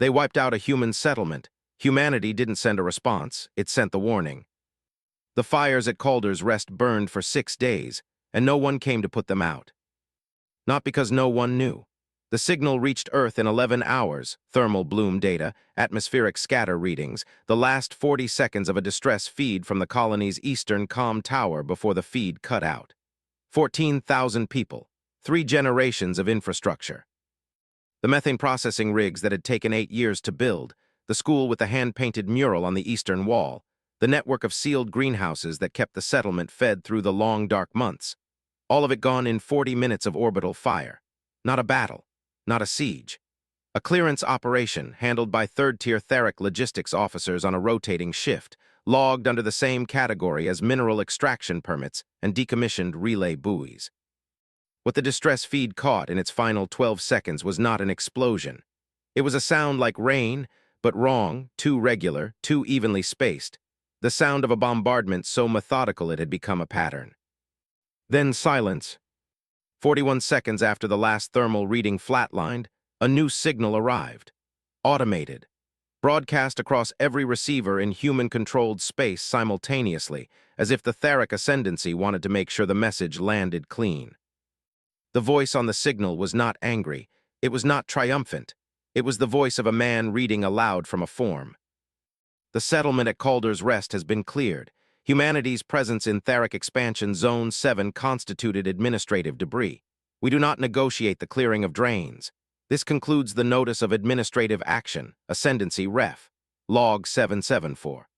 They wiped out a human settlement. Humanity didn't send a response, it sent the warning. The fires at Calder's Rest burned for 6 days, and no one came to put them out. Not because no one knew. The signal reached Earth in 11 hours, thermal bloom data, atmospheric scatter readings, the last 40 seconds of a distress feed from the colony's eastern comm tower before the feed cut out. 14,000 people, 3 generations of infrastructure. The methane processing rigs that had taken 8 years to build, the school with the hand-painted mural on the eastern wall, the network of sealed greenhouses that kept the settlement fed through the long, dark months. All of it gone in 40 minutes of orbital fire. Not a battle, not a siege. A clearance operation handled by third-tier Theric logistics officers on a rotating shift, logged under the same category as mineral extraction permits and decommissioned relay buoys. What the distress feed caught in its final 12 seconds was not an explosion. It was a sound like rain, but wrong, too regular, too evenly spaced. The sound of a bombardment so methodical it had become a pattern. Then silence. 41 seconds after the last thermal reading flatlined, a new signal arrived. Automated. Broadcast across every receiver in human-controlled space simultaneously, as if the Theric Ascendancy wanted to make sure the message landed clean. The voice on the signal was not angry. It was not triumphant. It was the voice of a man reading aloud from a form. The settlement at Calder's Rest has been cleared. Humanity's presence in Theric Expansion Zone 7 constituted administrative debris. We do not negotiate the clearing of drains. This concludes the Notice of Administrative Action, Ascendancy Ref, Log 774.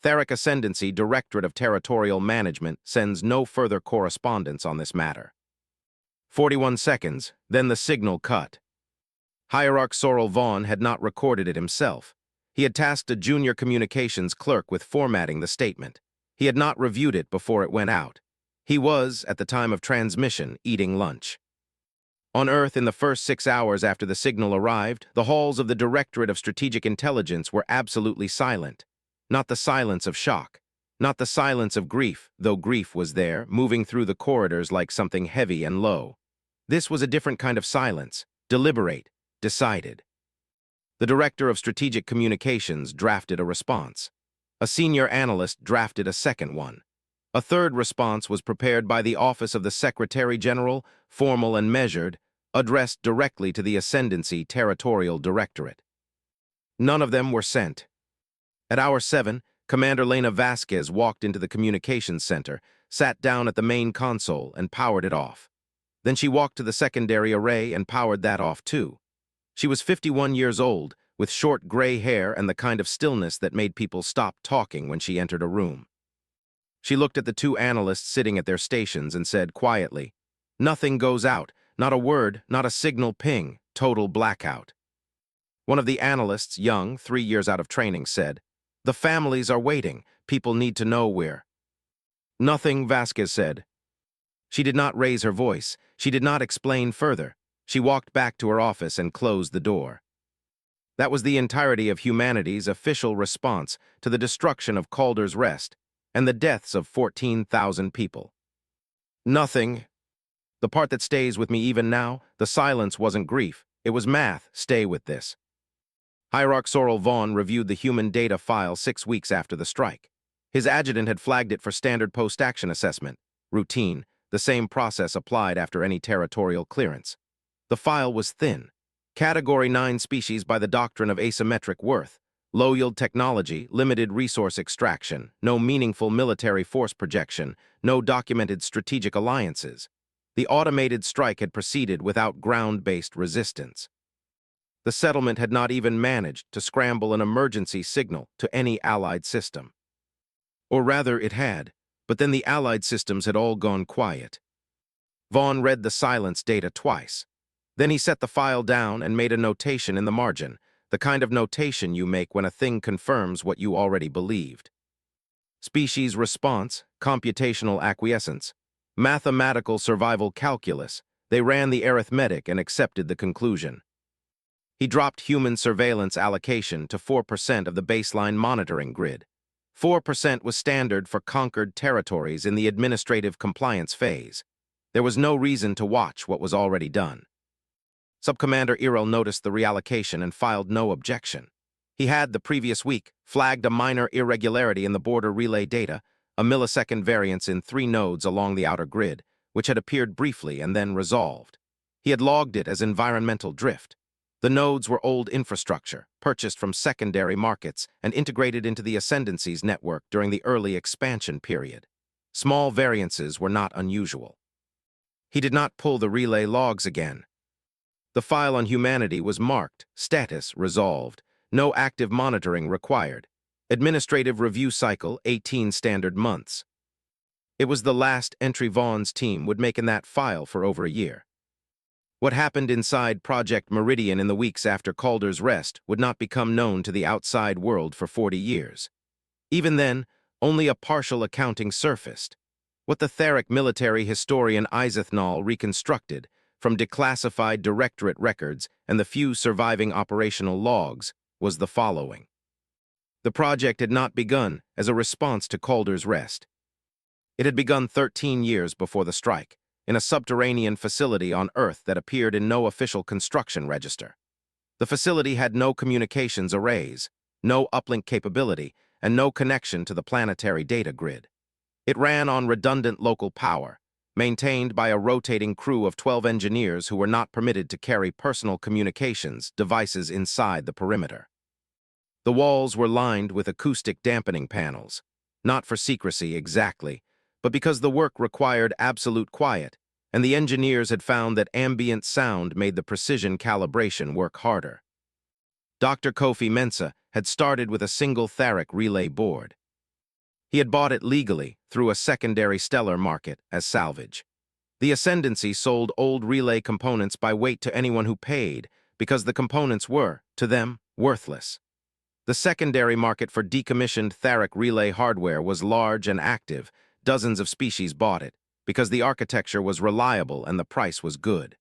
Theric Ascendancy Directorate of Territorial Management sends no further correspondence on this matter. 41 seconds, then the signal cut. Hierarch Sorrel Vaughn had not recorded it himself. He had tasked a junior communications clerk with formatting the statement. He had not reviewed it before it went out. He was, at the time of transmission, eating lunch. On Earth, in the first 6 hours after the signal arrived, the halls of the Directorate of Strategic Intelligence were absolutely silent. Not the silence of shock. Not the silence of grief, though grief was there, moving through the corridors like something heavy and low. This was a different kind of silence, deliberate, decided. The Director of Strategic Communications drafted a response. A senior analyst drafted a second one. A third response was prepared by the Office of the Secretary General, formal and measured, addressed directly to the Ascendancy Territorial Directorate. None of them were sent. At hour 7, Commander Lena Vasquez walked into the communications center, sat down at the main console, and powered it off. Then she walked to the secondary array and powered that off too. She was 51 years old, with short gray hair and the kind of stillness that made people stop talking when she entered a room. She looked at the 2 analysts sitting at their stations and said quietly, "Nothing goes out, not a word, not a signal ping, total blackout." One of the analysts, young, 3 years out of training, said, "The families are waiting, people need to know where." "Nothing," Vasquez said. She did not raise her voice, she did not explain further. She walked back to her office and closed the door. That was the entirety of humanity's official response to the destruction of Calder's Rest and the deaths of 14,000 people. Nothing. The part that stays with me even now, the silence wasn't grief, it was math, stay with this. Hierarch Sorrel Vaughn reviewed the human data file 6 weeks after the strike. His adjutant had flagged it for standard post-action assessment, routine, the same process applied after any territorial clearance. The file was thin. Category 9 species by the doctrine of asymmetric worth, low-yield technology, limited resource extraction, no meaningful military force projection, no documented strategic alliances. The automated strike had proceeded without ground-based resistance. The settlement had not even managed to scramble an emergency signal to any Allied system. Or rather, it had, but then the Allied systems had all gone quiet. Vaughn read the silence data twice. Then he set the file down and made a notation in the margin, the kind of notation you make when a thing confirms what you already believed. Species response, computational acquiescence, mathematical survival calculus. They ran the arithmetic and accepted the conclusion. He dropped human surveillance allocation to 4% of the baseline monitoring grid. 4% was standard for conquered territories in the administrative compliance phase. There was no reason to watch what was already done. Subcommander Iril noticed the reallocation and filed no objection. He had, the previous week, flagged a minor irregularity in the border relay data, a millisecond variance in 3 nodes along the outer grid, which had appeared briefly and then resolved. He had logged it as environmental drift. The nodes were old infrastructure, purchased from secondary markets and integrated into the Ascendancy's network during the early expansion period. Small variances were not unusual. He did not pull the relay logs again. The file on humanity was marked, status resolved, no active monitoring required. Administrative review cycle, 18 standard months. It was the last entry Vaughn's team would make in that file for over a year. What happened inside Project Meridian in the weeks after Calder's rest would not become known to the outside world for 40 years. Even then, only a partial accounting surfaced. What the Theric military historian Isethnal reconstructed, from declassified directorate records and the few surviving operational logs, was the following. The project had not begun as a response to Calder's rest. It had begun 13 years before the strike, in a subterranean facility on Earth that appeared in no official construction register. The facility had no communications arrays, no uplink capability, and no connection to the planetary data grid. It ran on redundant local power, maintained by a rotating crew of 12 engineers who were not permitted to carry personal communications devices inside the perimeter. The walls were lined with acoustic dampening panels, not for secrecy exactly, but because the work required absolute quiet, and the engineers had found that ambient sound made the precision calibration work harder. Dr. Kofi Mensah had started with a single Theric relay board. He had bought it legally through a secondary stellar market as salvage. The Ascendancy sold old relay components by weight to anyone who paid, because the components were, to them, worthless. The secondary market for decommissioned Theric relay hardware was large and active. Dozens of species bought it, because the architecture was reliable and the price was good.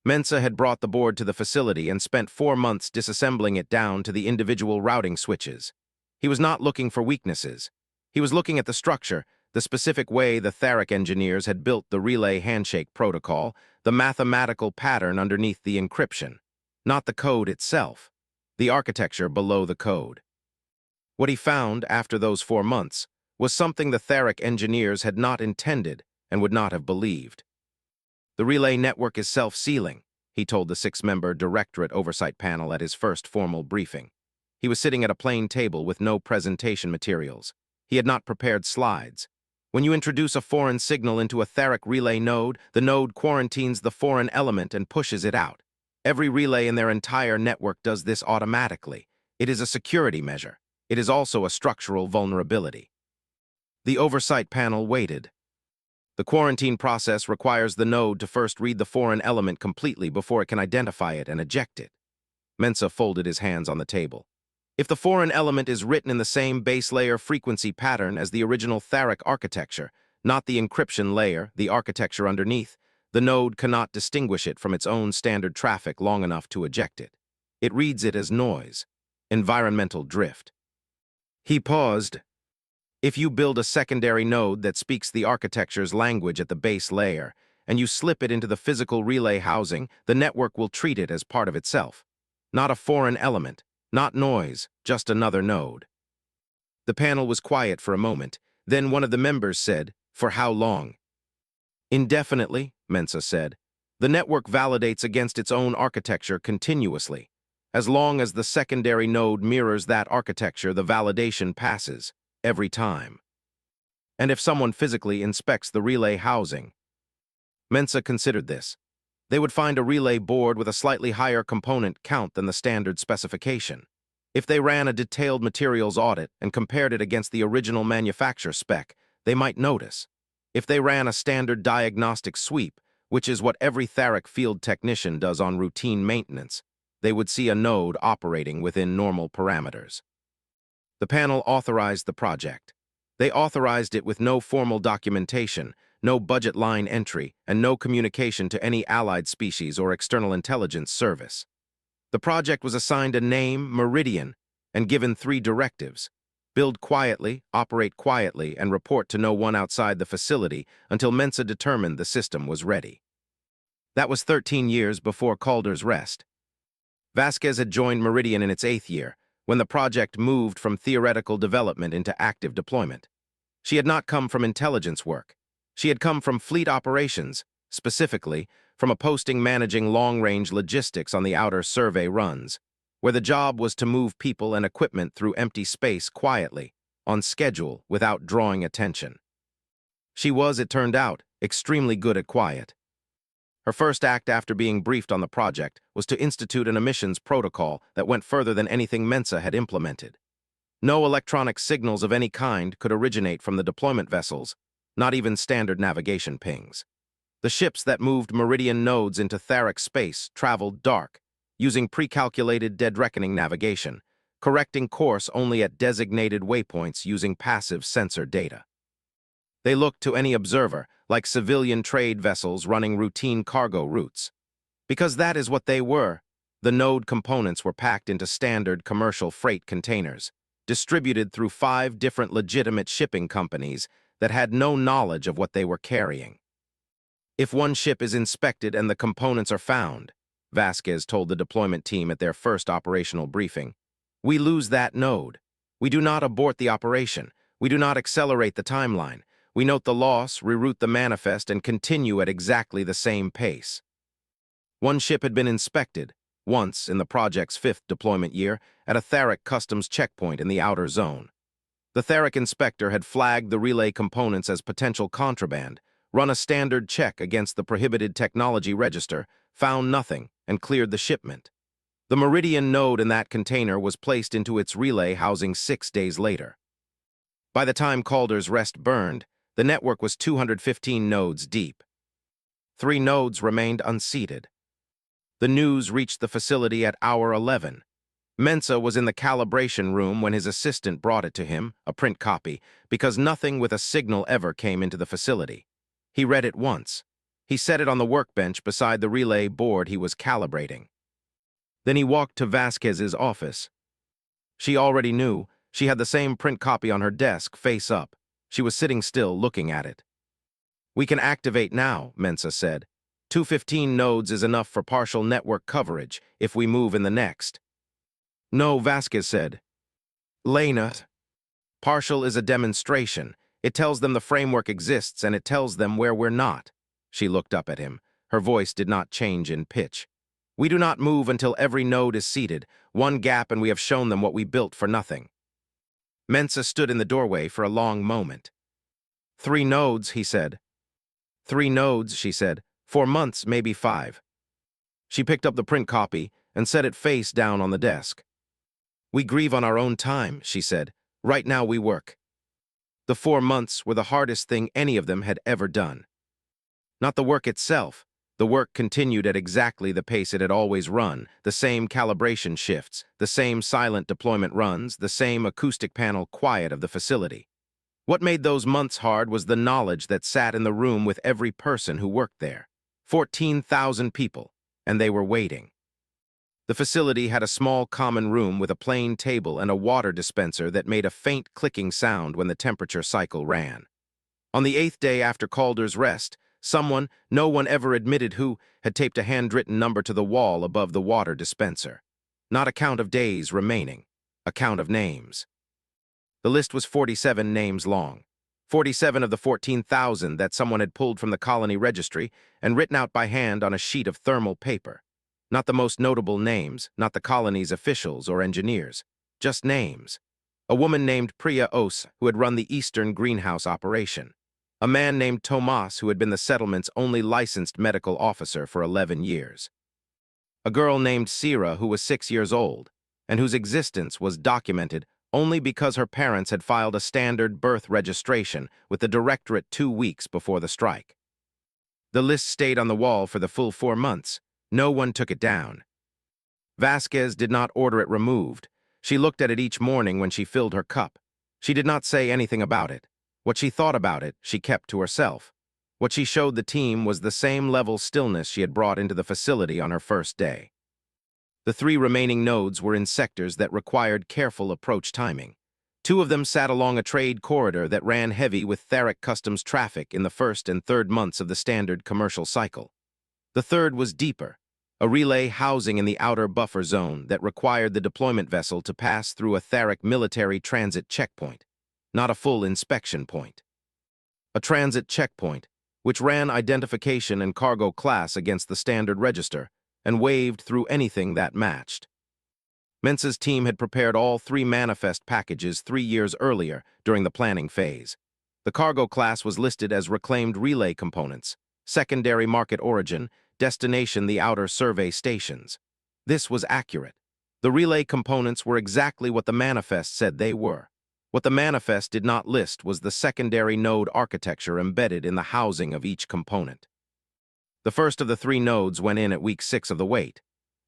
Mensah had brought the board to the facility and spent 4 months disassembling it down to the individual routing switches. He was not looking for weaknesses. He was looking at the structure, the specific way the Theric engineers had built the relay handshake protocol, the mathematical pattern underneath the encryption, not the code itself, the architecture below the code. What he found after those 4 months was something the Theric engineers had not intended and would not have believed. The relay network is self-sealing, he told the 6-member Directorate Oversight Panel at his first formal briefing. He was sitting at a plain table with no presentation materials. He had not prepared slides. When you introduce a foreign signal into a Theric relay node, the node quarantines the foreign element and pushes it out. Every relay in their entire network does this automatically. It is a security measure. It is also a structural vulnerability. The oversight panel waited. The quarantine process requires the node to first read the foreign element completely before it can identify it and eject it. Mensah folded his hands on the table. If the foreign element is written in the same base layer frequency pattern as the original Theric architecture, not the encryption layer, the architecture underneath, the node cannot distinguish it from its own standard traffic long enough to eject it. It reads it as noise, environmental drift. He paused. If you build a secondary node that speaks the architecture's language at the base layer, and you slip it into the physical relay housing, the network will treat it as part of itself. Not a foreign element, not noise, just another node. The panel was quiet for a moment. Then one of the members said, "For how long?" "Indefinitely," Mensah said. "The network validates against its own architecture continuously. As long as the secondary node mirrors that architecture, the validation passes. Every time. And if someone physically inspects the relay housing." Mensah considered this. They would find a relay board with a slightly higher component count than the standard specification. If they ran a detailed materials audit and compared it against the original manufacturer spec, they might notice. If they ran a standard diagnostic sweep, which is what every Theric field technician does on routine maintenance, they would see a node operating within normal parameters. The panel authorized the project. They authorized it with no formal documentation, no budget line entry, and no communication to any allied species or external intelligence service. The project was assigned a name, Meridian, and given 3 directives: build quietly, operate quietly, and report to no one outside the facility until Mensah determined the system was ready. That was 13 years before Calder's rest. Vasquez had joined Meridian in its 8th year, when the project moved from theoretical development into active deployment. She had not come from intelligence work. She had come from fleet operations, specifically from a posting managing long-range logistics on the outer survey runs, where the job was to move people and equipment through empty space quietly, on schedule, without drawing attention. She was, it turned out, extremely good at quiet. Her first act after being briefed on the project was to institute an emissions protocol that went further than anything Mensa had implemented. No electronic signals of any kind could originate from the deployment vessels, not even standard navigation pings. The ships that moved Meridian nodes into Tharic space traveled dark, using pre-calculated dead reckoning navigation, correcting course only at designated waypoints using passive sensor data. They looked to any observer like civilian trade vessels running routine cargo routes. Because that is what they were, the node components were packed into standard commercial freight containers, distributed through 5 different legitimate shipping companies that had no knowledge of what they were carrying. If one ship is inspected and the components are found, Vasquez told the deployment team at their first operational briefing, we lose that node. We do not abort the operation. We do not accelerate the timeline. We note the loss, reroute the manifest, and continue at exactly the same pace. One ship had been inspected, once in the project's 5th deployment year, at a Tharic customs checkpoint in the outer zone. The Tharic inspector had flagged the relay components as potential contraband, run a standard check against the prohibited technology register, found nothing, and cleared the shipment. The Meridian node in that container was placed into its relay housing 6 days later. By the time Calder's rest burned, the network was 215 nodes deep. 3 nodes remained unseated. The news reached the facility at hour 11. Mensa was in the calibration room when his assistant brought it to him, a print copy, because nothing with a signal ever came into the facility. He read it once. He set it on the workbench beside the relay board he was calibrating. Then he walked to Vasquez's office. She already knew. She had the same print copy on her desk, face up. She was sitting still, looking at it. We can activate now, Mensa said. 215 nodes is enough for partial network coverage if we move in the next. No, Vasquez said. Lena. Partial is a demonstration. It tells them the framework exists and it tells them where we're not. She looked up at him. Her voice did not change in pitch. We do not move until every node is seated, one gap, and we have shown them what we built for nothing. Mensa stood in the doorway for a long moment. 3 nodes, he said. 3 nodes, she said. 4 months, maybe 5. She picked up the print copy and set it face down on the desk. We grieve on our own time, she said. Right now we work. The 4 months were the hardest thing any of them had ever done. Not the work itself. The work continued at exactly the pace it had always run, the same calibration shifts, the same silent deployment runs, the same acoustic panel quiet of the facility. What made those months hard was the knowledge that sat in the room with every person who worked there. 14,000 people, and they were waiting. The facility had a small common room with a plain table and a water dispenser that made a faint clicking sound when the temperature cycle ran. On the 8th day after Calder's rest, someone, no one ever admitted who, had taped a handwritten number to the wall above the water dispenser. Not a count of days remaining, a count of names. The list was 47 names long. 47 of the 14,000 that someone had pulled from the colony registry and written out by hand on a sheet of thermal paper. Not the most notable names, not the colony's officials or engineers, just names. A woman named Priya Os, who had run the Eastern greenhouse operation. A man named Tomas, who had been the settlement's only licensed medical officer for 11 years. A girl named Sira, who was 6 years old, and whose existence was documented only because her parents had filed a standard birth registration with the directorate 2 weeks before the strike. The list stayed on the wall for the full 4 months. No one took it down. Vasquez did not order it removed. She looked at it each morning when she filled her cup. She did not say anything about it. What she thought about it, she kept to herself. What she showed the team was the same level stillness she had brought into the facility on her first day. The 3 remaining nodes were in sectors that required careful approach timing. 2 of them sat along a trade corridor that ran heavy with Tharic customs traffic in the 1st and 3rd months of the standard commercial cycle. The third was deeper, a relay housing in the outer buffer zone that required the deployment vessel to pass through a Theric military transit checkpoint, not a full inspection point. A transit checkpoint, which ran identification and cargo class against the standard register and waved through anything that matched. Mensa's team had prepared all 3 manifest packages 3 years earlier during the planning phase. The cargo class was listed as reclaimed relay components, secondary market origin, destination the outer survey stations. This was accurate. The relay components were exactly what the manifest said they were. What the manifest did not list was the secondary node architecture embedded in the housing of each component. The first of the 3 nodes went in at week 6 of the wait.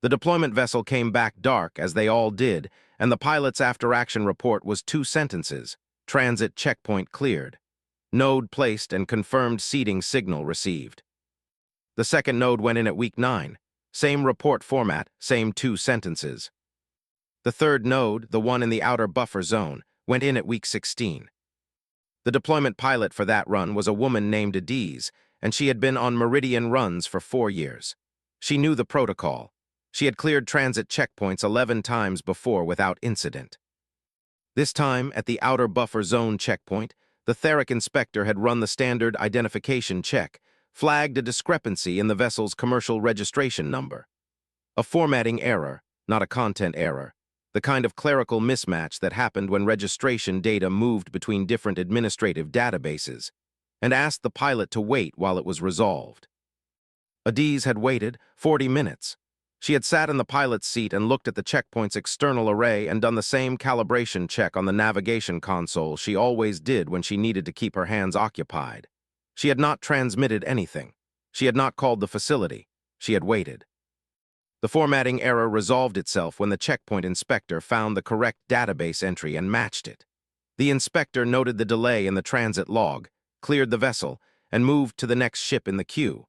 The deployment vessel came back dark, as they all did, and the pilot's after-action report was 2 sentences: transit checkpoint cleared. Node placed and confirmed seeding signal received. The second node went in at week 9. Same report format, same 2 sentences. The third node, the one in the outer buffer zone, went in at week 16. The deployment pilot for that run was a woman named Adiz, and she had been on Meridian runs for 4 years. She knew the protocol. She had cleared transit checkpoints 11 times before without incident. This time, at the outer buffer zone checkpoint, the Theric inspector had run the standard identification check, flagged a discrepancy in the vessel's commercial registration number. A formatting error, not a content error, the kind of clerical mismatch that happened when registration data moved between different administrative databases, and asked the pilot to wait while it was resolved. Adiz had waited 40 minutes. She had sat in the pilot's seat and looked at the checkpoint's external array and done the same calibration check on the navigation console she always did when she needed to keep her hands occupied. She had not transmitted anything. She had not called the facility. She had waited. The formatting error resolved itself when the checkpoint inspector found the correct database entry and matched it. The inspector noted the delay in the transit log, cleared the vessel, and moved to the next ship in the queue.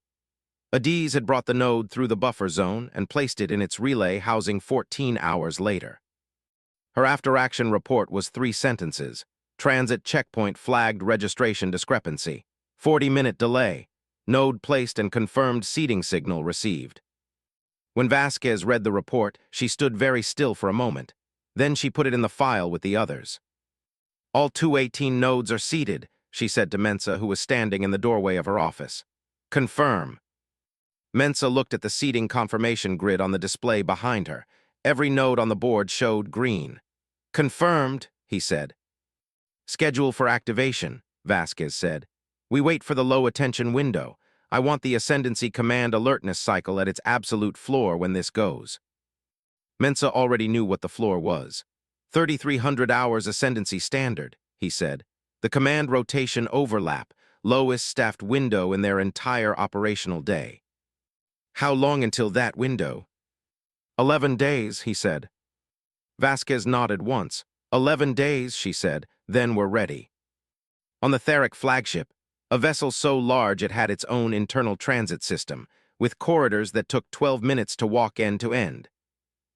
Adiz had brought the node through the buffer zone and placed it in its relay housing 14 hours later. Her after-action report was 3 sentences: transit checkpoint flagged registration discrepancy, 40-minute delay, node placed and confirmed seeding signal received. When Vasquez read the report, she stood very still for a moment. Then she put it in the file with the others. "All 218 nodes are seeded," she said to Mensa, who was standing in the doorway of her office. "Confirm." Mensa looked at the seeding confirmation grid on the display behind her. Every node on the board showed green. "Confirmed," he said. "Schedule for activation," Vasquez said. "We wait for the low attention window. I want the Ascendancy Command alertness cycle at its absolute floor when this goes." Mensa already knew what the floor was. 3,300 hours Ascendancy Standard, he said. The command rotation overlap, lowest staffed window in their entire operational day. "How long until that window?" 11 days, he said. Vasquez nodded once. 11 days, she said, then we're ready. On the Theric flagship, a vessel so large it had its own internal transit system, with corridors that took 12 minutes to walk end to end.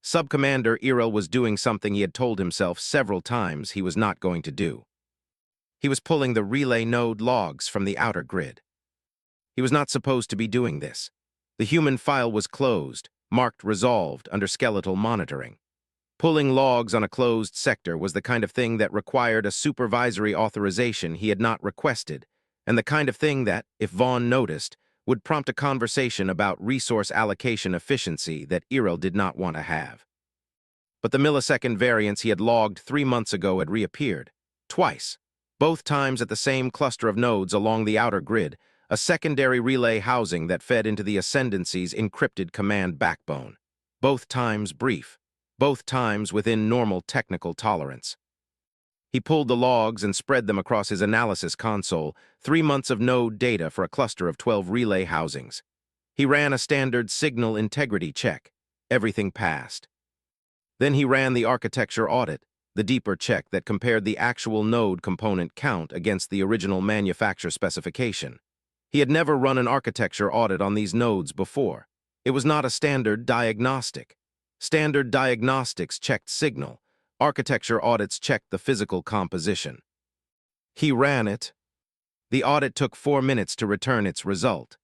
Sub-Commander Iril was doing something he had told himself several times he was not going to do. He was pulling the relay node logs from the outer grid. He was not supposed to be doing this. The human file was closed, marked resolved under skeletal monitoring. Pulling logs on a closed sector was the kind of thing that required a supervisory authorization he had not requested, and the kind of thing that, if Vaughn noticed, would prompt a conversation about resource allocation efficiency that Iril did not want to have. But the millisecond variance he had logged 3 months ago had reappeared, twice, both times at the same cluster of nodes along the outer grid, a secondary relay housing that fed into the Ascendancy's encrypted command backbone. Both times brief, both times within normal technical tolerance. He pulled the logs and spread them across his analysis console, 3 months of node data for a cluster of 12 relay housings. He ran a standard signal integrity check. Everything passed. Then he ran the architecture audit, the deeper check that compared the actual node component count against the original manufacturer specification. He had never run an architecture audit on these nodes before. It was not a standard diagnostic. Standard diagnostics checked signal. Architecture audits checked the physical composition. He ran it. The audit took 4 minutes to return its result.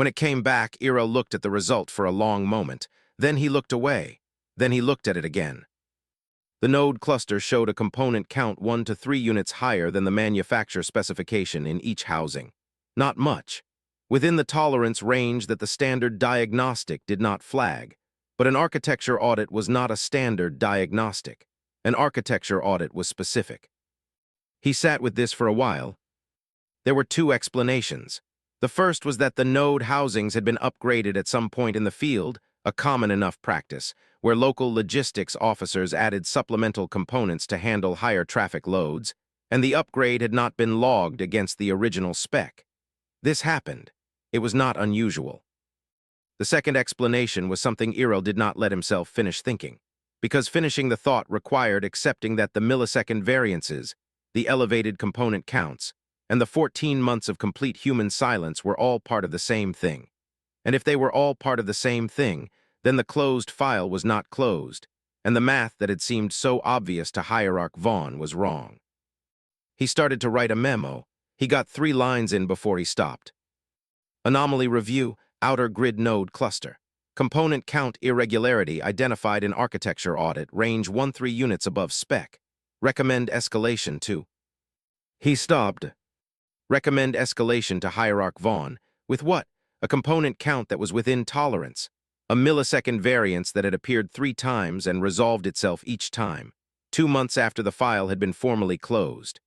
When it came back, Iro looked at the result for a long moment. Then he looked away. Then he looked at it again. The node cluster showed a component count 1 to 3 units higher than the manufacturer specification in each housing. Not much. Within the tolerance range that the standard diagnostic did not flag. But an architecture audit was not a standard diagnostic. An architecture audit was specific. He sat with this for a while. There were two explanations. The first was that the node housings had been upgraded at some point in the field, a common enough practice, where local logistics officers added supplemental components to handle higher traffic loads, and the upgrade had not been logged against the original spec. This happened. It was not unusual. The second explanation was something Iro did not let himself finish thinking, because finishing the thought required accepting that the millisecond variances, the elevated component counts, and the 14 months of complete human silence were all part of the same thing. And if they were all part of the same thing, then the closed file was not closed, and the math that had seemed so obvious to Hierarch Vaughn was wrong. He started to write a memo. He got 3 lines in before he stopped. Anomaly review, outer grid node cluster. Component count irregularity identified in architecture audit, range 1-3 units above spec. Recommend escalation to. He stopped. Recommend escalation to Hierarch Vaughn. With what? A component count that was within tolerance. A millisecond variance that had appeared 3 times and resolved itself each time, 2 months after the file had been formally closed.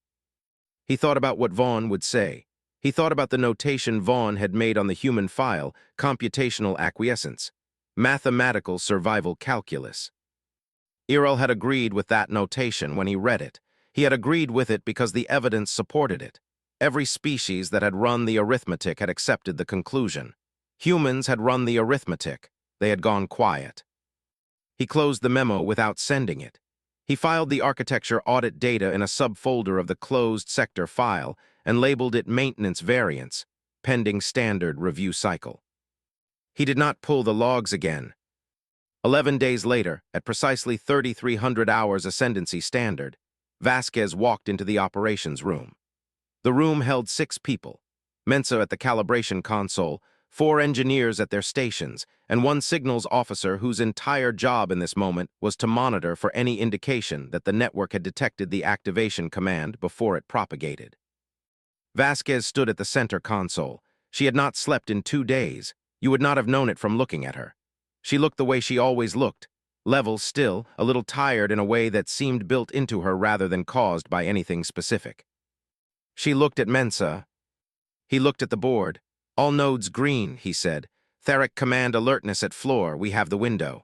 He thought about what Vaughn would say. He thought about the notation Vaughn had made on the human file, computational acquiescence, mathematical survival calculus. Iro had agreed with that notation when he read it. He had agreed with it because the evidence supported it. Every species that had run the arithmetic had accepted the conclusion. Humans had run the arithmetic. They had gone quiet. He closed the memo without sending it. He filed the architecture audit data in a subfolder of the closed sector file and labeled it maintenance variance, pending standard review cycle. He did not pull the logs again. 11 days later, at precisely 3,300 hours ascendancy standard, Vasquez walked into the operations room. The room held 6 people, Mensa at the calibration console, 4 engineers at their stations, and 1 signals officer whose entire job in this moment was to monitor for any indication that the network had detected the activation command before it propagated. Vasquez stood at the center console. She had not slept in 2 days. You would not have known it from looking at her. She looked the way she always looked, level still, a little tired in a way that seemed built into her rather than caused by anything specific. She looked at Mensa. He looked at the board. All nodes green, he said. Theric command alertness at floor, we have the window.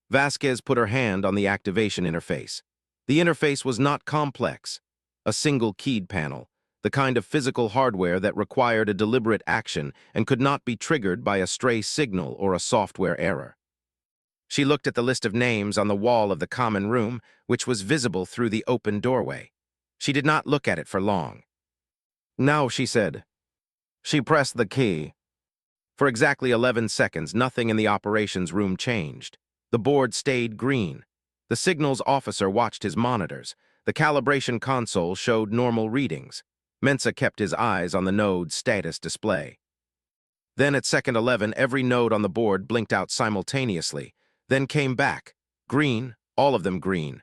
Vasquez put her hand on the activation interface. The interface was not complex. A single keyed panel, the kind of physical hardware that required a deliberate action and could not be triggered by a stray signal or a software error. She looked at the list of names on the wall of the common room, which was visible through the open doorway. She did not look at it for long. Now, she said. She pressed the key. For exactly 11 seconds, nothing in the operations room changed. The board stayed green. The signals officer watched his monitors. The calibration console showed normal readings. Mensa kept his eyes on the node's status display. Then at second 11, every node on the board blinked out simultaneously, then came back. Green, all of them green.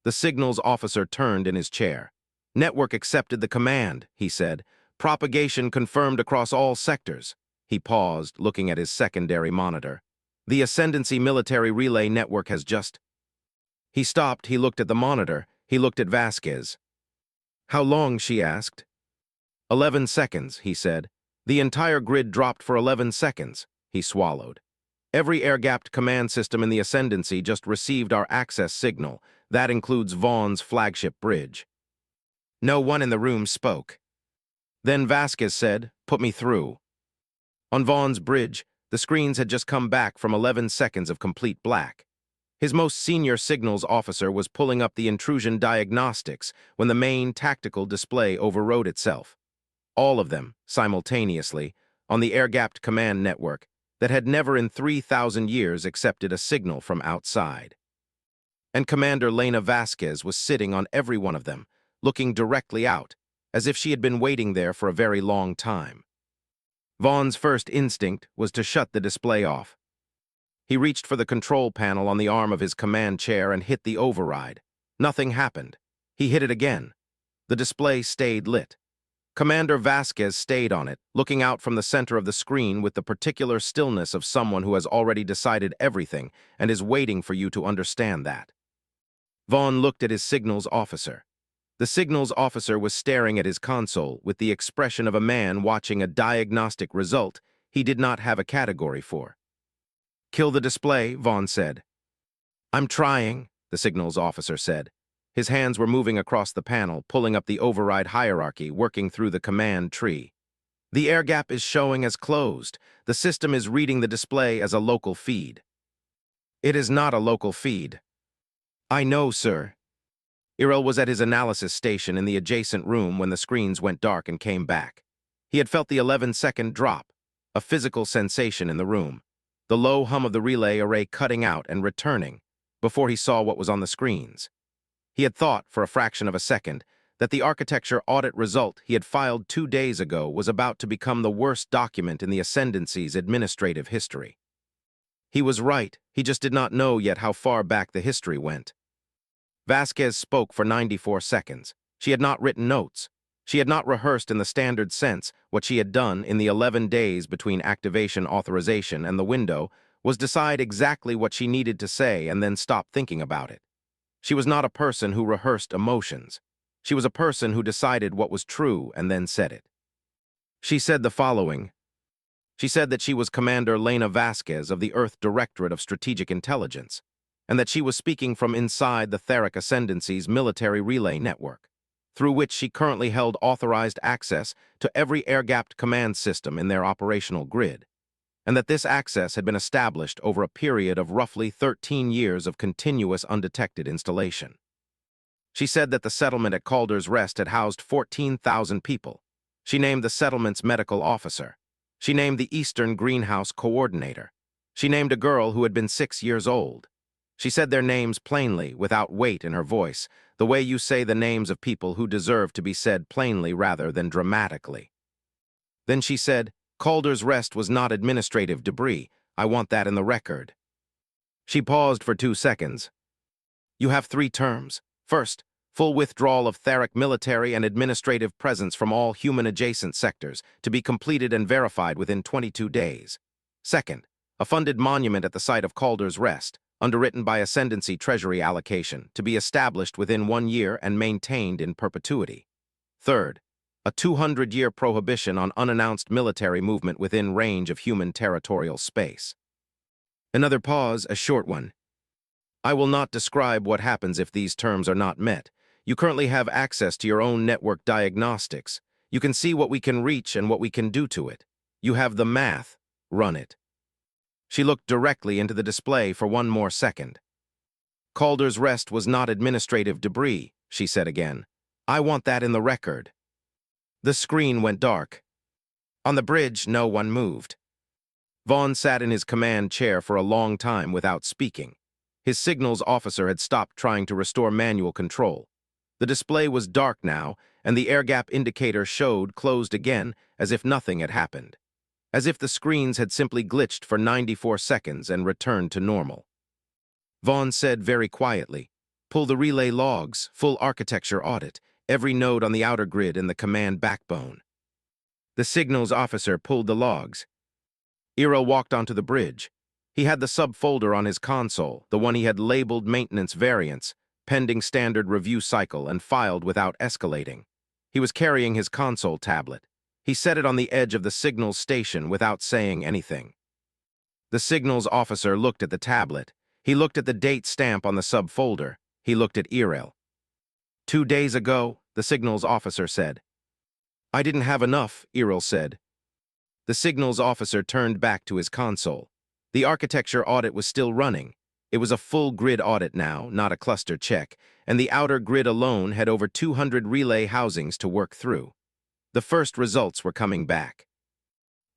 The signals officer turned in his chair. Network accepted the command, he said. Propagation confirmed across all sectors. He paused, looking at his secondary monitor. The Ascendancy military relay network has just... He stopped, he looked at the monitor, he looked at Vasquez. How long, she asked. 11 seconds, he said. The entire grid dropped for 11 seconds, he swallowed. Every air-gapped command system in the Ascendancy just received our access signal. That includes Vaughn's flagship bridge. No one in the room spoke. Then Vasquez said, "Put me through." On Vaughn's bridge, the screens had just come back from 11 seconds of complete black. His most senior signals officer was pulling up the intrusion diagnostics when the main tactical display overrode itself. All of them, simultaneously, on the air-gapped command network that had never in 3,000 years accepted a signal from outside. And Commander Lena Vasquez was sitting on every one of them, looking directly out, as if she had been waiting there for a very long time. Vaughn's first instinct was to shut the display off. He reached for the control panel on the arm of his command chair and hit the override. Nothing happened. He hit it again. The display stayed lit. Commander Vasquez stayed on it, looking out from the center of the screen with the particular stillness of someone who has already decided everything and is waiting for you to understand that. Vaughn looked at his signals officer. The signals officer was staring at his console with the expression of a man watching a diagnostic result he did not have a category for. "Kill the display," Vaughn said. "I'm trying," the signals officer said. His hands were moving across the panel, pulling up the override hierarchy, working through the command tree. "The air gap is showing as closed. The system is reading the display as a local feed." "It is not a local feed." "I know, sir." Iril was at his analysis station in the adjacent room when the screens went dark and came back. He had felt the 11-second drop, a physical sensation in the room, the low hum of the relay array cutting out and returning, before he saw what was on the screens. He had thought, for a fraction of a second, that the architecture audit result he had filed 2 days ago was about to become the worst document in the Ascendancy's administrative history. He was right, he just did not know yet how far back the history went. Vasquez spoke for 94 seconds. She had not written notes. She had not rehearsed in the standard sense. What she had done in the 11 days between activation authorization and the window was decide exactly what she needed to say and then stop thinking about it. She was not a person who rehearsed emotions. She was a person who decided what was true and then said it. She said the following. She said that she was Commander Lena Vasquez of the Earth Directorate of Strategic Intelligence, and that she was speaking from inside the Theric Ascendancy's military relay network, through which she currently held authorized access to every air-gapped command system in their operational grid, and that this access had been established over a period of roughly 13 years of continuous undetected installation. She said that the settlement at Calder's Rest had housed 14,000 people. She named the settlement's medical officer. She named the Eastern Greenhouse coordinator. She named a girl who had been 6 years old. She said their names plainly, without weight in her voice, the way you say the names of people who deserve to be said plainly rather than dramatically. Then she said, "Calder's Rest was not administrative debris. I want that in the record." She paused for 2 seconds. "You have 3 terms. First, full withdrawal of Theric military and administrative presence from all human-adjacent sectors, to be completed and verified within 22 days. Second, a funded monument at the site of Calder's Rest, underwritten by Ascendancy Treasury allocation, to be established within 1 year and maintained in perpetuity. Third, a 200-year prohibition on unannounced military movement within range of human territorial space." Another pause, a short one. "I will not describe what happens if these terms are not met. You currently have access to your own network diagnostics. You can see what we can reach and what we can do to it. You have the math. Run it." She looked directly into the display for 1 more second. "Calder's Rest was not administrative debris," she said again. "I want that in the record." The screen went dark. On the bridge, no one moved. Vaughn sat in his command chair for a long time without speaking. His signals officer had stopped trying to restore manual control. The display was dark now, and the air gap indicator showed closed again as if nothing had happened. As if the screens had simply glitched for 94 seconds and returned to normal. Vaughn said very quietly, "Pull the relay logs, full architecture audit, every node on the outer grid and the command backbone." The signals officer pulled the logs. Iril walked onto the bridge. He had the subfolder on his console, the one he had labeled maintenance variants, pending standard review cycle and filed without escalating. He was carrying his console tablet. He set it on the edge of the signals station without saying anything. The signals officer looked at the tablet. He looked at the date stamp on the subfolder. He looked at Iril. 2 days ago, the signals officer said. "I didn't have enough," Iril said. The signals officer turned back to his console. The architecture audit was still running. It was a full grid audit now, not a cluster check, and the outer grid alone had over 200 relay housings to work through. The first results were coming back.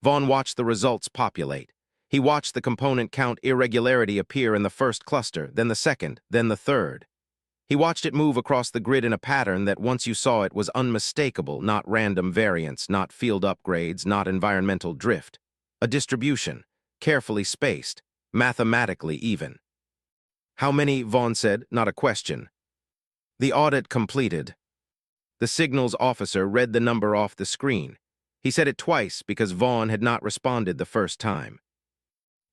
Vaughn watched the results populate. He watched the component count irregularity appear in the first cluster, then the second, then the third. He watched it move across the grid in a pattern that once you saw it was unmistakable, not random variance, not field upgrades, not environmental drift. A distribution, carefully spaced, mathematically even. How many, Vaughn said, not a question. The audit completed. The signals officer read the number off the screen. He said it twice because Vaughn had not responded the first time.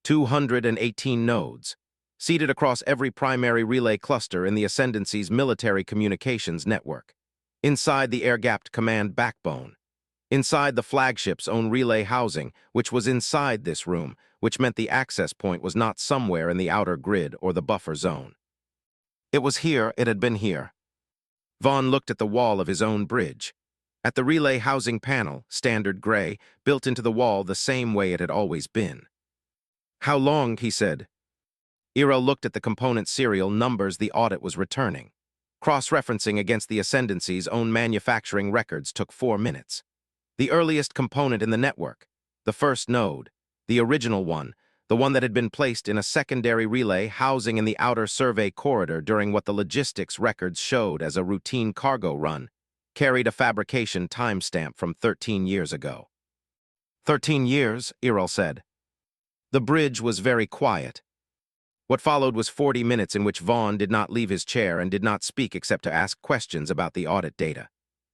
218 nodes, seated across every primary relay cluster in the Ascendancy's military communications network. Inside the air-gapped command backbone. Inside the flagship's own relay housing, which was inside this room, which meant the access point was not somewhere in the outer grid or the buffer zone. It was here, it had been here. Vaughn looked at the wall of his own bridge. At the relay housing panel, standard gray, built into the wall the same way it had always been. How long, he said. Iro looked at the component serial numbers the audit was returning. Cross-referencing against the Ascendancy's own manufacturing records took 4 minutes. The earliest component in the network, the first node, the original one, the one that had been placed in a secondary relay housing in the outer survey corridor during what the logistics records showed as a routine cargo run, carried a fabrication timestamp from 13 years ago. 13 years, Errol said. The bridge was very quiet. What followed was 40 minutes in which Vaughn did not leave his chair and did not speak except to ask questions about the audit data.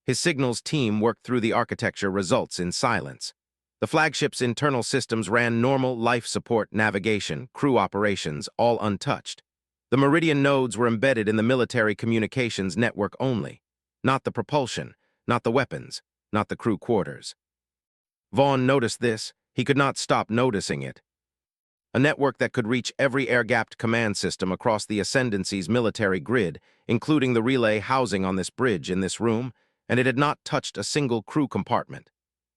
His signals team worked through the architecture results in silence. The flagship's internal systems ran normal life support, navigation, crew operations, all untouched. The Meridian nodes were embedded in the military communications network only, not the propulsion, not the weapons, not the crew quarters. Vaughn noticed this. He could not stop noticing it. A network that could reach every air-gapped command system across the Ascendancy's military grid, including the relay housing on this bridge in this room, and it had not touched a single crew compartment.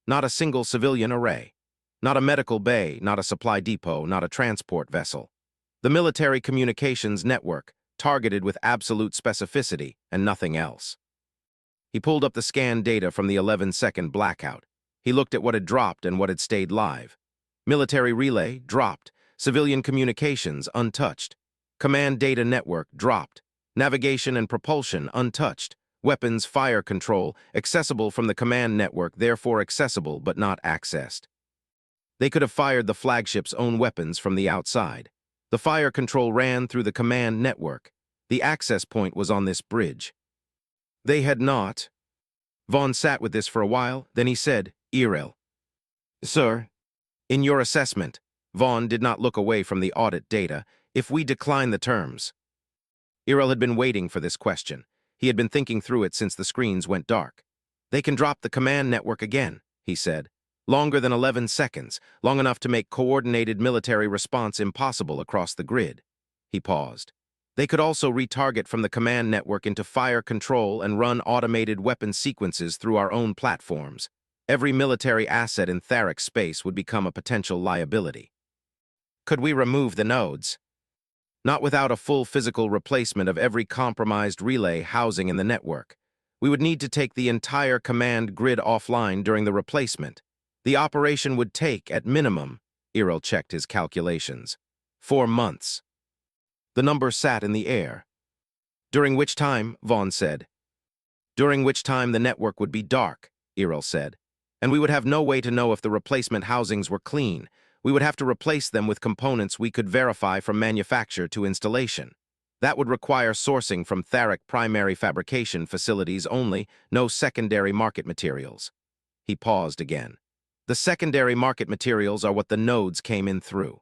Not a single civilian array. Not a medical bay, not a supply depot, not a transport vessel. The military communications network, targeted with absolute specificity and nothing else. He pulled up the scanned data from the 11-second blackout. He looked at what had dropped and what had stayed live. Military relay, dropped. Civilian communications, untouched. Command data network, dropped. Navigation and propulsion, untouched. Weapons, fire control, accessible from the command network, therefore accessible but not accessed. They could have fired the flagship's own weapons from the outside. The fire control ran through the command network. The access point was on this bridge. They had not. Vaughn sat with this for a while, then he said, Errol. Sir, in your assessment, Vaughn did not look away from the audit data, if we decline the terms. Errol had been waiting for this question. He had been thinking through it since the screens went dark. They can drop the command network again, he said. Longer than 11 seconds, long enough to make coordinated military response impossible across the grid. He paused. They could also retarget from the command network into fire control and run automated weapon sequences through our own platforms. Every military asset in Tharic space would become a potential liability. Could we remove the nodes? Not without a full physical replacement of every compromised relay housing in the network. We would need to take the entire command grid offline during the replacement. The operation would take, at minimum, Errol checked his calculations, 4 months. The number sat in the air. During which time, Vaughn said. During which time the network would be dark, Errol said. And we would have no way to know if the replacement housings were clean. We would have to replace them with components we could verify from manufacture to installation. That would require sourcing from Tharic primary fabrication facilities only, no secondary market materials. He paused again. The secondary market materials are what the nodes came in through.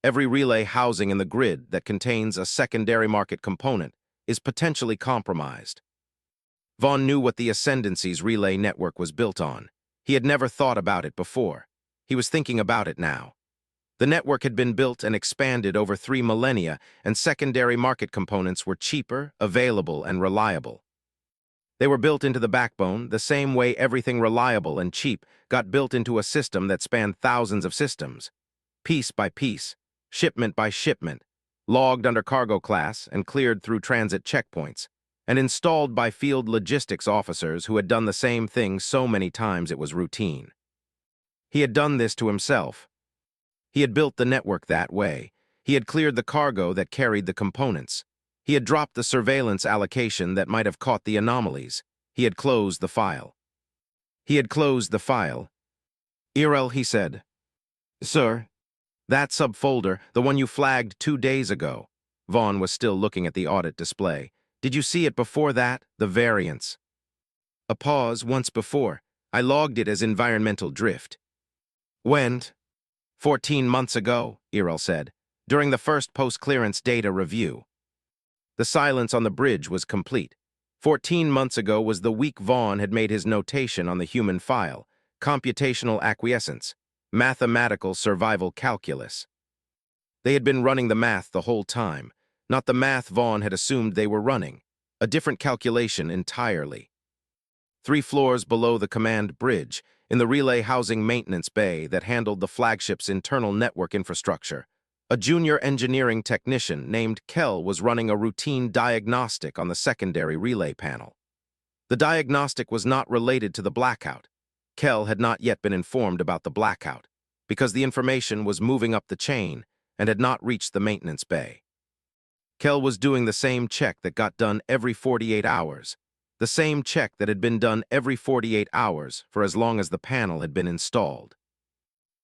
Every relay housing in the grid that contains a secondary market component is potentially compromised. Vaughn knew what the Ascendancy's relay network was built on. He had never thought about it before. He was thinking about it now. The network had been built and expanded over 3 millennia, and secondary market components were cheaper, available, and reliable. They were built into the backbone the same way everything reliable and cheap got built into a system that spanned thousands of systems. Piece by piece, shipment by shipment, logged under cargo class and cleared through transit checkpoints, and installed by field logistics officers who had done the same thing so many times it was routine. He had done this to himself. He had built the network that way. He had cleared the cargo that carried the components. He had dropped the surveillance allocation that might have caught the anomalies. He had closed the file. He had closed the file. "Irel," he said. "Sir?" "That subfolder, the one you flagged 2 days ago." Vaughn was still looking at the audit display. "Did you see it before that? The variance?" A pause once before. "I logged it as environmental drift." "When?" 14 months ago, Irel said, during the first post-clearance data review. The silence on the bridge was complete. 14 months ago was the week Vaughn had made his notation on the human file, computational acquiescence, mathematical survival calculus. They had been running the math the whole time, not the math Vaughn had assumed they were running, a different calculation entirely. 3 floors below the command bridge, in the relay housing maintenance bay that handled the flagship's internal network infrastructure, a junior engineering technician named Kell was running a routine diagnostic on the secondary relay panel. The diagnostic was not related to the blackout. Kell had not yet been informed about the blackout, because the information was moving up the chain and had not reached the maintenance bay. Kell was doing the same check that got done every 48 hours, the same check that had been done every 48 hours for as long as the panel had been installed.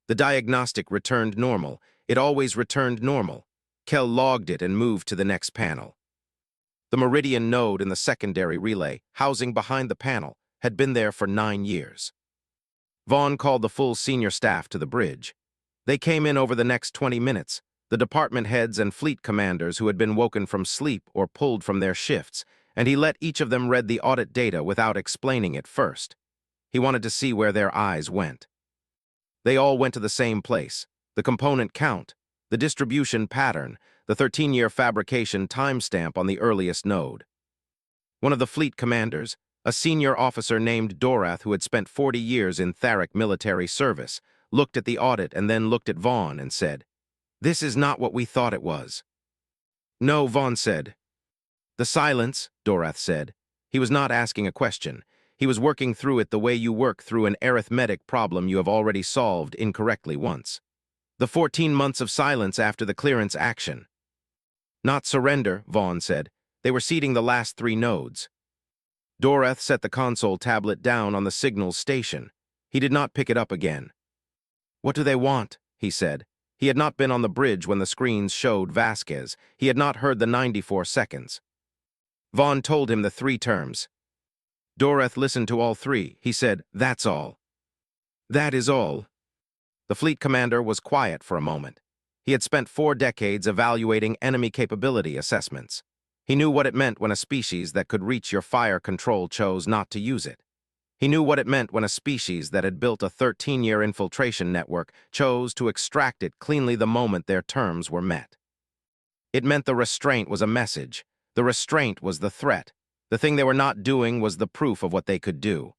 The diagnostic returned normal. It always returned normal. Kell logged it and moved to the next panel. The Meridian node in the secondary relay, housing behind the panel, had been there for 9 years. Vaughn called the full senior staff to the bridge. They came in over the next 20 minutes, the department heads and fleet commanders who had been woken from sleep or pulled from their shifts, and he let each of them read the audit data without explaining it first. He wanted to see where their eyes went. They all went to the same place, the component count, the distribution pattern, the 13-year fabrication timestamp on the earliest node. One of the fleet commanders, a senior officer named Dorath who had spent 40 years in Tharic military service, looked at the audit and then looked at Vaughn and said, "This is not what we thought it was." "No," Vaughn said. "The silence," Dorath said. He was not asking a question. He was working through it the way you work through an arithmetic problem you have already solved incorrectly once. The 14 months of silence after the clearance action. "Not surrender," Vaughn said. They were seeding the last 3 nodes. Dorath set the console tablet down on the signals station. He did not pick it up again. "What do they want?" he said. He had not been on the bridge when the screens showed Vasquez. He had not heard the 94 seconds. Vaughn told him the 3 terms. Dorath listened to all 3. He said, "That's all." "That is all." The fleet commander was quiet for a moment. He had spent 4 decades evaluating enemy capability assessments. He knew what it meant when a species that could reach your fire control chose not to use it. He knew what it meant when a species that had built a 13-year infiltration network chose to extract it cleanly the moment their terms were met. It meant the restraint was a message. The restraint was the threat. The thing they were not doing was the proof of what they could do.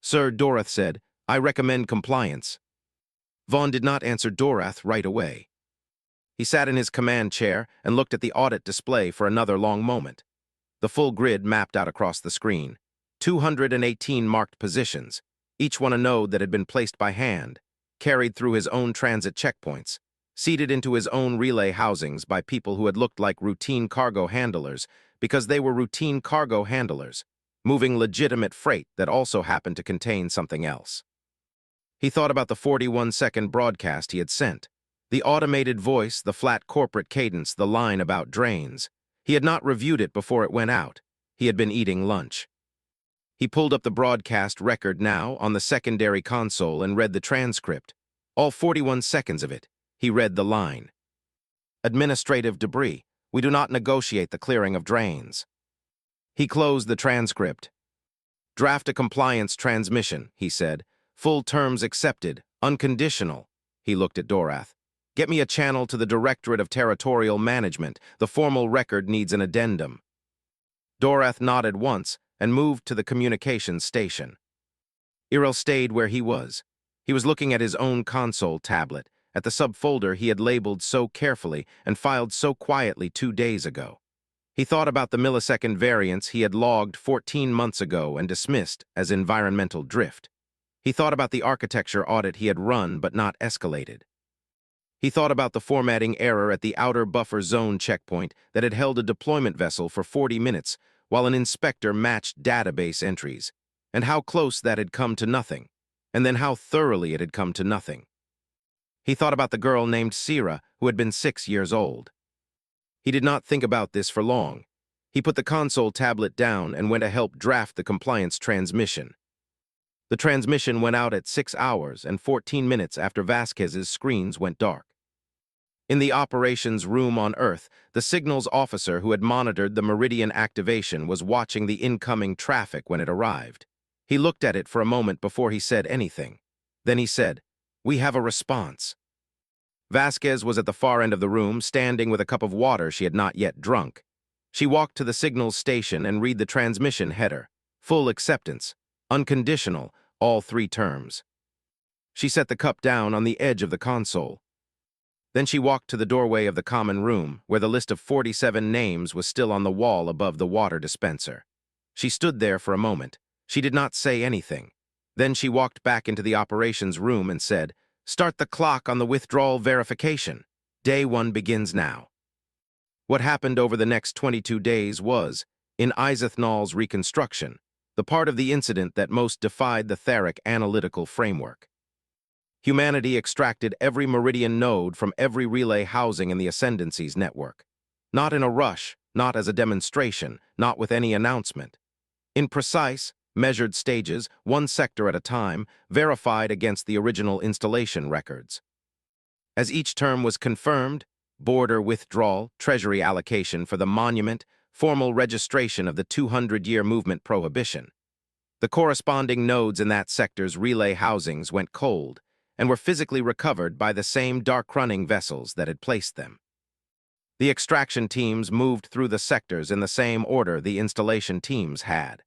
"Sir," Dorath said, "I recommend compliance." Vaughn did not answer Dorath right away. He sat in his command chair and looked at the audit display for another long moment. The full grid mapped out across the screen. 218 marked positions, each one a node that had been placed by hand, carried through his own transit checkpoints, seated into his own relay housings by people who had looked like routine cargo handlers because they were routine cargo handlers, moving legitimate freight that also happened to contain something else. He thought about the 41-second broadcast he had sent. The automated voice, the flat corporate cadence, the line about drains. He had not reviewed it before it went out. He had been eating lunch. He pulled up the broadcast record now on the secondary console and read the transcript. All 41 seconds of it. He read the line. "Administrative debris. We do not negotiate the clearing of drains." He closed the transcript. "Draft a compliance transmission," he said. "Full terms accepted. Unconditional." He looked at Dorath. "Get me a channel to the Directorate of Territorial Management. The formal record needs an addendum." Dorath nodded once and moved to the communications station. Irel stayed where he was. He was looking at his own console tablet, at the subfolder he had labeled so carefully and filed so quietly 2 days ago. He thought about the millisecond variance he had logged 14 months ago and dismissed as environmental drift. He thought about the architecture audit he had run but not escalated. He thought about the formatting error at the outer buffer zone checkpoint that had held a deployment vessel for 40 minutes while an inspector matched database entries, and how close that had come to nothing, and then how thoroughly it had come to nothing. He thought about the girl named Sira, who had been 6 years old. He did not think about this for long. He put the console tablet down and went to help draft the compliance transmission. The transmission went out at 6 hours and 14 minutes after Vasquez's screens went dark. In the operations room on Earth, the signals officer who had monitored the Meridian activation was watching the incoming traffic when it arrived. He looked at it for a moment before he said anything. Then he said, "We have a response." Vasquez was at the far end of the room, standing with a cup of water she had not yet drunk. She walked to the signals station and read the transmission header. Full acceptance. Unconditional, all 3 terms. She set the cup down on the edge of the console. Then she walked to the doorway of the common room, where the list of 47 names was still on the wall above the water dispenser. She stood there for a moment. She did not say anything. Then she walked back into the operations room and said, "Start the clock on the withdrawal verification. Day 1 begins now." What happened over the next 22 days was, in Isothnol's reconstruction, the part of the incident that most defied the Theric analytical framework. Humanity extracted every Meridian node from every relay housing in the Ascendancy's network. Not in a rush, not as a demonstration, not with any announcement. In precise, measured stages, 1 sector at a time, verified against the original installation records. As each term was confirmed, border withdrawal, treasury allocation for the monument, formal registration of the 200-year movement prohibition. The corresponding nodes in that sector's relay housings went cold, and were physically recovered by the same dark-running vessels that had placed them. The extraction teams moved through the sectors in the same order the installation teams had.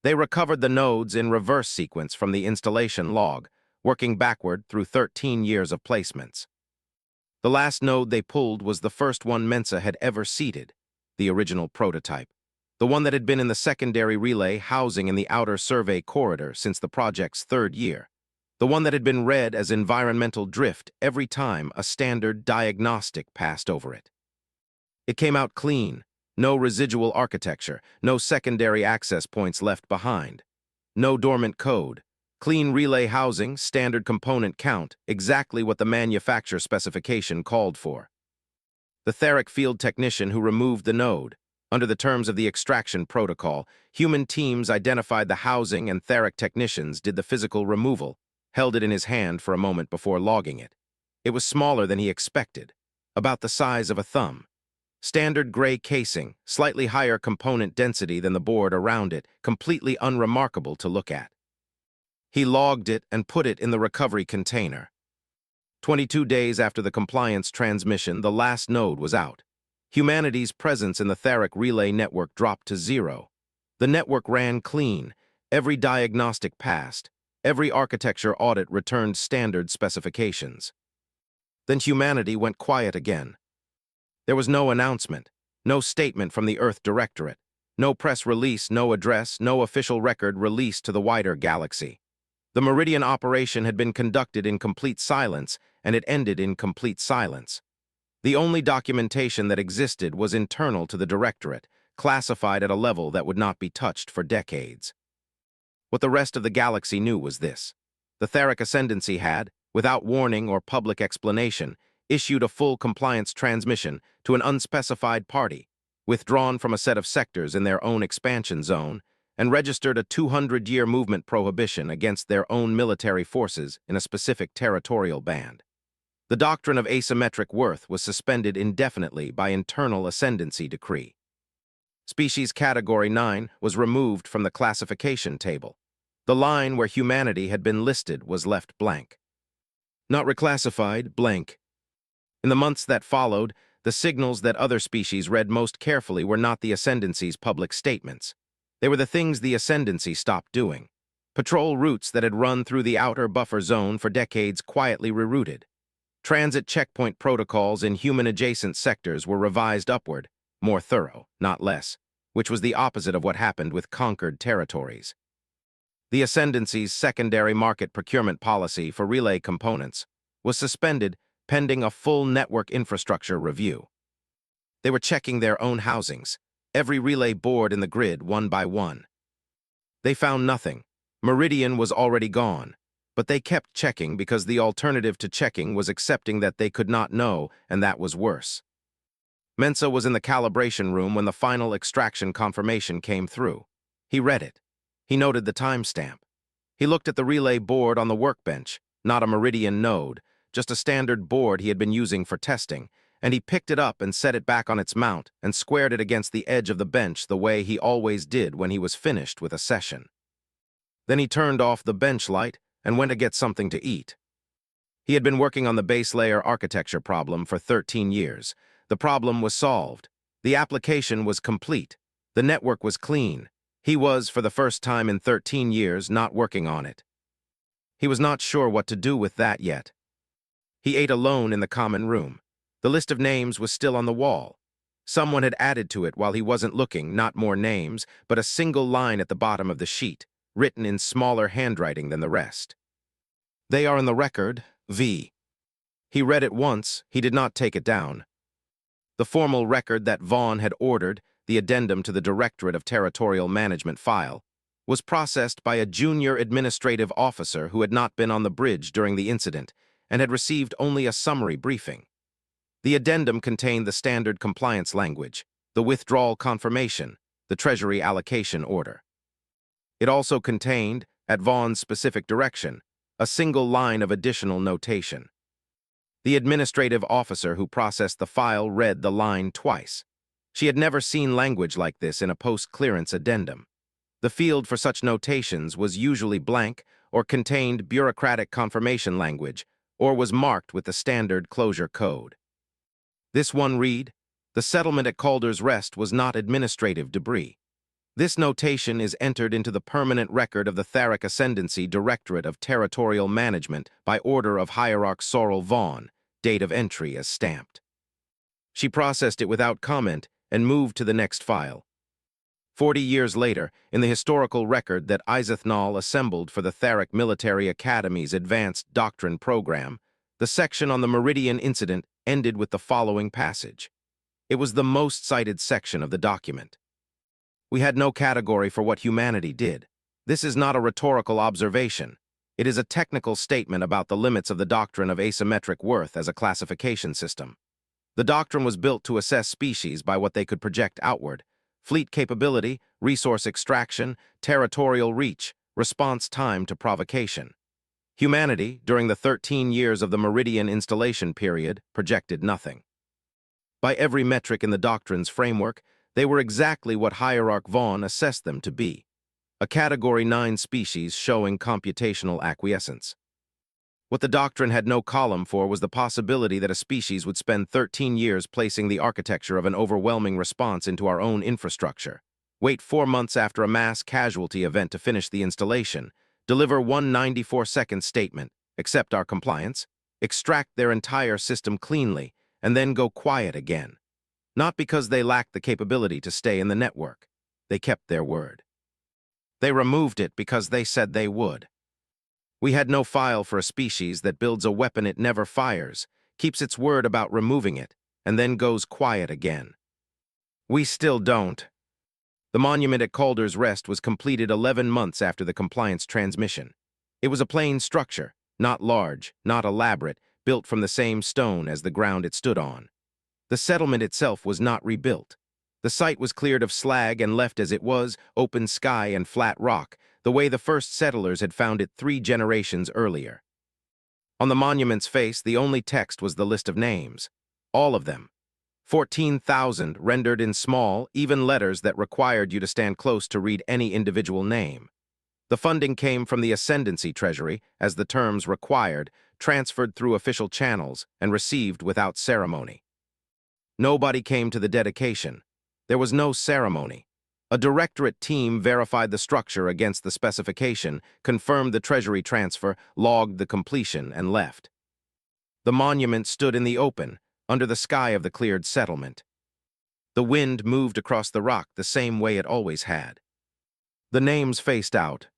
They recovered the nodes in reverse sequence from the installation log, working backward through 13 years of placements. The last node they pulled was the first one Mensa had ever seeded, the original prototype, the one that had been in the secondary relay housing in the outer survey corridor since the project's 3rd year. The one that had been read as environmental drift every time a standard diagnostic passed over it. It came out clean, no residual architecture, no secondary access points left behind, no dormant code, clean relay housing, standard component count, exactly what the manufacturer specification called for. The Theric field technician who removed the node, under the terms of the extraction protocol, human teams identified the housing and Theric technicians did the physical removal, held it in his hand for a moment before logging it. It was smaller than he expected, about the size of a thumb. Standard gray casing, slightly higher component density than the board around it, completely unremarkable to look at. He logged it and put it in the recovery container. 22 days after the compliance transmission, the last node was out. Humanity's presence in the Theric relay network dropped to 0. The network ran clean, every diagnostic passed, every architecture audit returned standard specifications. Then humanity went quiet again. There was no announcement, no statement from the Earth Directorate, no press release, no address, no official record released to the wider galaxy. The Meridian operation had been conducted in complete silence, and it ended in complete silence. The only documentation that existed was internal to the Directorate, classified at a level that would not be touched for decades. What the rest of the galaxy knew was this. The Theric Ascendancy had, without warning or public explanation, issued a full compliance transmission to an unspecified party, withdrawn from a set of sectors in their own expansion zone, and registered a 200-year movement prohibition against their own military forces in a specific territorial band. The doctrine of asymmetric worth was suspended indefinitely by internal ascendancy decree. Species Category 9 was removed from the classification table. The line where humanity had been listed was left blank. Not reclassified, blank. In the months that followed, the signals that other species read most carefully were not the Ascendancy's public statements. They were the things the Ascendancy stopped doing. Patrol routes that had run through the outer buffer zone for decades quietly rerouted. Transit checkpoint protocols in human-adjacent sectors were revised upward, more thorough, not less, which was the opposite of what happened with conquered territories. The Ascendancy's secondary market procurement policy for relay components was suspended pending a full network infrastructure review. They were checking their own housings, every relay board in the grid one by one. They found nothing. Meridian was already gone, but they kept checking because the alternative to checking was accepting that they could not know, and that was worse. Mensa was in the calibration room when the final extraction confirmation came through. He read it. He noted the timestamp. He looked at the relay board on the workbench, not a Meridian node, just a standard board he had been using for testing, and he picked it up and set it back on its mount and squared it against the edge of the bench the way he always did when he was finished with a session. Then he turned off the bench light and went to get something to eat. He had been working on the base layer architecture problem for 13 years. The problem was solved. The application was complete. The network was clean. He was, for the first time in 13 years, not working on it. He was not sure what to do with that yet. He ate alone in the common room. The list of names was still on the wall. Someone had added to it while he wasn't looking, not more names, but a single line at the bottom of the sheet, written in smaller handwriting than the rest. They are in the record, V. He read it once, he did not take it down. The formal record that Vaughn had ordered, the addendum to the Directorate of Territorial Management file, was processed by a junior administrative officer who had not been on the bridge during the incident and had received only a summary briefing. The addendum contained the standard compliance language, the withdrawal confirmation, the Treasury allocation order. It also contained, at Vaughn's specific direction, a single line of additional notation. The administrative officer who processed the file read the line twice. She had never seen language like this in a post-clearance addendum. The field for such notations was usually blank or contained bureaucratic confirmation language or was marked with the standard closure code. This one read, "The settlement at Calder's Rest was not administrative debris. This notation is entered into the permanent record of the Tharic Ascendancy Directorate of Territorial Management by order of Hierarch Sorrel Vaughn, date of entry as stamped." She processed it without comment and moved to the next file. 40 years later, in the historical record that Isethnal assembled for the Tharic Military Academy's Advanced Doctrine program, the section on the Meridian incident ended with the following passage. It was the most cited section of the document. "We had no category for what humanity did. This is not a rhetorical observation. It is a technical statement about the limits of the doctrine of asymmetric worth as a classification system. The doctrine was built to assess species by what they could project outward: fleet capability, resource extraction, territorial reach, response time to provocation. Humanity, during the 13 years of the Meridian installation period, projected nothing. By every metric in the doctrine's framework, they were exactly what Hierarch Vaughn assessed them to be: a Category 9 species showing computational acquiescence. What the doctrine had no column for was the possibility that a species would spend 13 years placing the architecture of an overwhelming response into our own infrastructure, wait 4 months after a mass casualty event to finish the installation, deliver one 94-second statement, accept our compliance, extract their entire system cleanly, and then go quiet again. Not because they lacked the capability to stay in the network. They kept their word. They removed it because they said they would. We had no file for a species that builds a weapon it never fires, keeps its word about removing it, and then goes quiet again. We still don't. The monument at Calder's Rest was completed 11 months after the compliance transmission. It was a plain structure, not large, not elaborate, built from the same stone as the ground it stood on. The settlement itself was not rebuilt. The site was cleared of slag and left as it was, open sky and flat rock, the way the first settlers had found it 3 generations earlier. On the monument's face, the only text was the list of names. All of them. 14,000 rendered in small, even letters that required you to stand close to read any individual name. The funding came from the Ascendancy Treasury, as the terms required, transferred through official channels, and received without ceremony. Nobody came to the dedication. There was no ceremony. A directorate team verified the structure against the specification, confirmed the treasury transfer, logged the completion, and left. The monument stood in the open, under the sky of the cleared settlement. The wind moved across the rock the same way it always had. The names faced out,